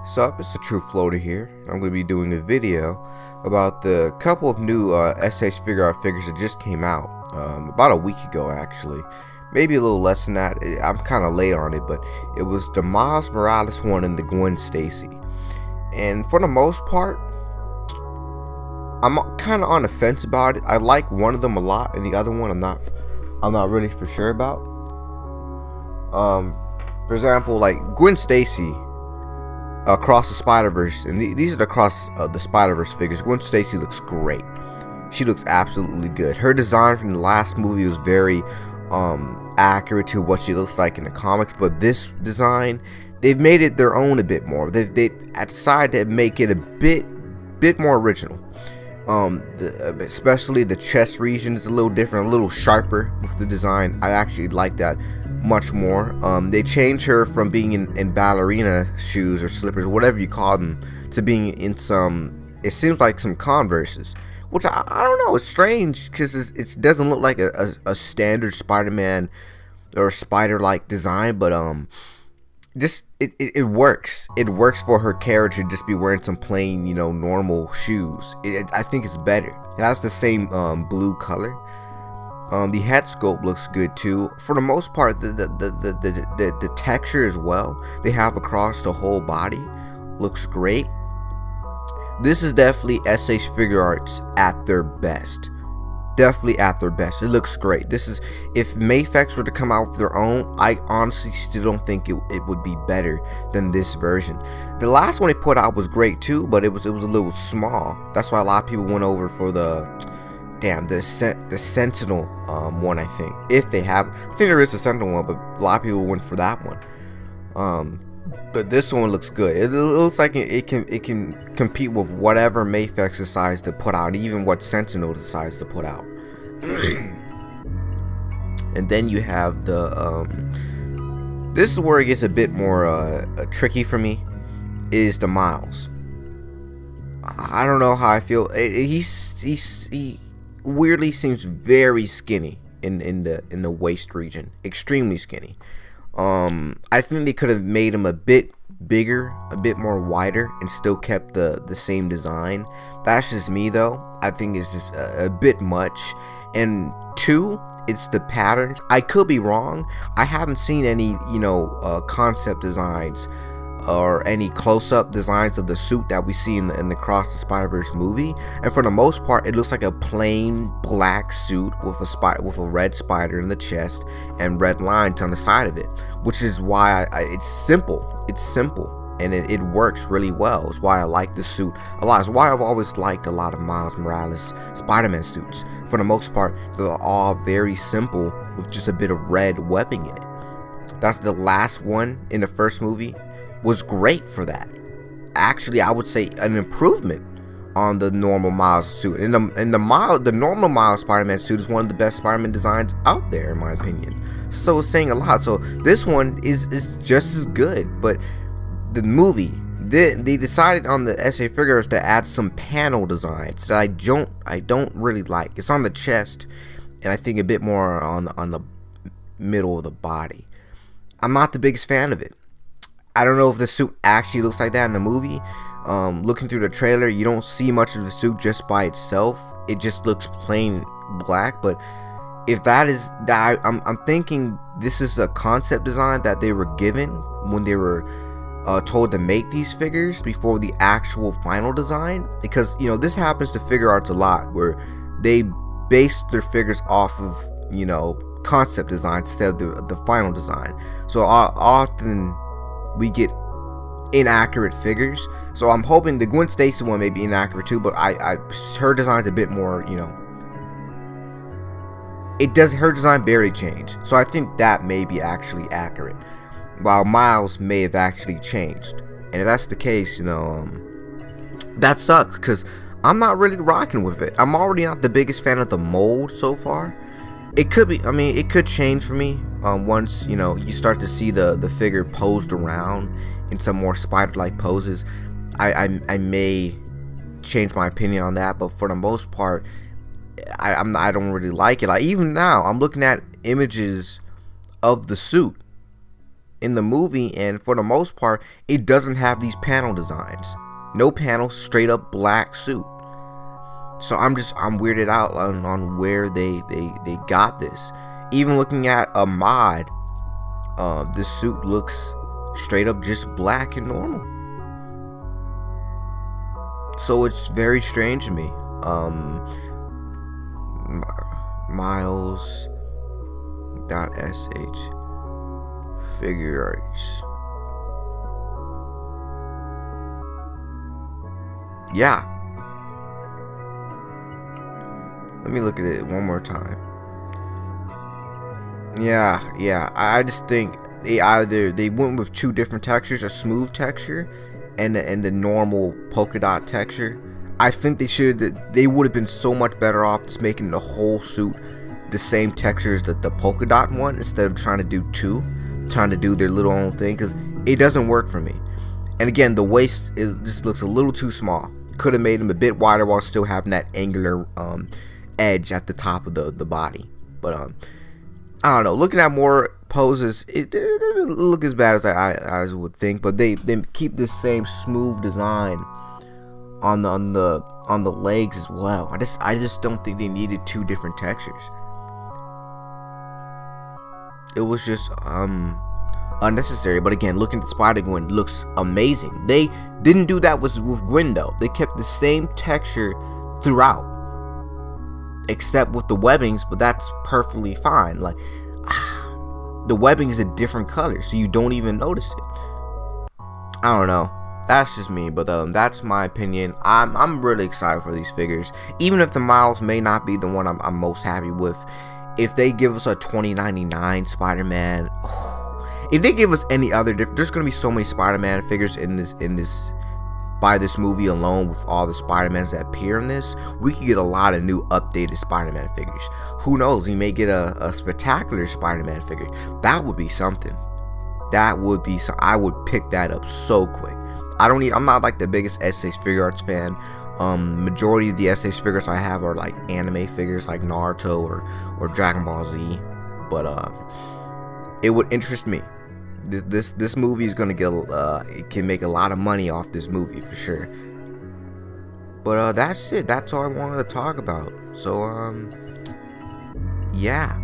Sup, it's the True Floater here. I'm going to be doing a video about the couple of new SH Figuart figures that just came out about a week ago, actually. Maybe a little less than that. I'm kind of late on it, but it was the Miles Morales one and the Gwen Stacy. And for the most part, I'm kind of on the fence about it. I like one of them a lot, and the other one I'm not really for sure about. For example, like Gwen Stacy. Across the Spider-Verse, and these are the Across the Spider-Verse figures. Gwen Stacy looks great. She looks absolutely good. Her design from the last movie was very accurate to what she looks like in the comics, but this design, they've made it their own a bit more. They decided to make it a bit more original. Especially the chest region is a little different, a little sharper with the design. I actually like that much more. They changed her from being in ballerina shoes or slippers, whatever you call them, to being in some, it seems like some Converses, which I don't know, it's strange because it doesn't look like a standard Spider-Man or spider-like design, but just it works. It works for her character to just be wearing some plain, normal shoes. I think it's better. It has the same blue color. The head sculpt looks good too. For the most part, the texture as well they have across the whole body looks great. This is definitely SH Figuarts at their best. Definitely at their best. It looks great. This is, if Mafex were to come out with their own, I honestly still don't think it would be better than this version. The last one they put out was great too, but it was a little small. That's why a lot of people went over for the Sentinel one, I think. If they have, I think there is a Sentinel one, but a lot of people went for that one. But this one looks good. It looks like it can compete with whatever Mafex decides to put out, and even what Sentinel decides to put out. And then you have the this is where it gets a bit more tricky for me, is the Miles. I don't know how I feel. He weirdly seems very skinny in the waist region, extremely skinny. I think they could have made him a bit bigger, a bit more wider, and still kept the same design. That's just me though. I think it's just a bit much. And two, it's the patterns. I could be wrong. I haven't seen any concept designs or any close-up designs of the suit that we see in the Across the Spider-Verse movie, and for the most part it looks like a plain black suit with a red spider in the chest and red lines on the side of it, which is why it's simple and it works really well. It's why I like the suit a lot. It's why I've always liked a lot of Miles Morales Spider-Man suits. For the most part, they're all very simple with just a bit of red webbing in it. That's the last one in the first movie. Was great for that. Actually, I would say an improvement on the normal Miles suit. And the normal Miles Spider-Man suit is one of the best Spider-Man designs out there, in my opinion. So it's saying a lot. So this one is just as good. But the movie, they decided on the SH Figuarts to add some panel designs that I don't really like. It's on the chest, and I think a bit more on the middle of the body. I'm not the biggest fan of it. I don't know if the suit actually looks like that in the movie. Looking through the trailer, you don't see much of the suit just by itself. It just looks plain black. But if that is that, I'm thinking this is a concept design that they were given when they were told to make these figures before the actual final design. Because this happens to Figuarts a lot, where they base their figures off of concept design instead of the final design. So often we get inaccurate figures. So I'm hoping the Gwen Stacy one may be inaccurate too, but her design's a bit more, her design barely changed. So I think that may be actually accurate, while Miles may have actually changed. And if that's the case, that sucks, because I'm not really rocking with it. I'm already not the biggest fan of the mold so far. It could be, it could change for me once you start to see the figure posed around in some more spider-like poses. I may change my opinion on that, but for the most part, I don't really like it. Like, even now, I'm looking at images of the suit, in the movie, and for the most part, it doesn't have these panel designs. No panels, straight up black suit. So I'm weirded out on where they got this. Even looking at a mod, this suit looks straight up just black and normal. So it's very strange to me. Miles.sh Figuarts. Yeah. Let me look at it one more time. Yeah. I just think they went with two different textures, a smooth texture and the normal polka dot texture. I think they would have been so much better off just making the whole suit the same texture as the polka dot one, instead of trying to do their little own thing, because it doesn't work for me. And again, the waist just looks a little too small. Could have made them a bit wider while still having that angular edge at the top of the body. But I don't know, looking at more poses, it doesn't look as bad as I would think, but they keep this same smooth design on the legs as well. I just don't think they needed two different textures. It was just unnecessary. But again, looking at Spider-Gwen, looks amazing. They didn't do that with Gwen though. They kept the same texture throughout, except with the webbings, but that's perfectly fine. Like, the webbing is a different color, so you don't even notice it. I don't know. That's just me, but that's my opinion. I'm really excited for these figures, even if the Miles may not be the one I'm most happy with. If they give us a $20.99 Spider-Man, if they give us any other there's gonna be so many Spider-Man figures in this by this movie alone, with all the Spider-Mans that appear in this. We could get a lot of new updated Spider-Man figures. Who knows, we may get a spectacular Spider-Man figure. That would be something. That would be I would pick that up so quick. I'm not like the biggest SH Figuarts fan. Majority of the SH figures I have are like anime figures, like Naruto or Dragon Ball Z. But it would interest me. This movie is gonna get it can make a lot of money off this movie for sure. But that's it. That's all I wanted to talk about. So yeah.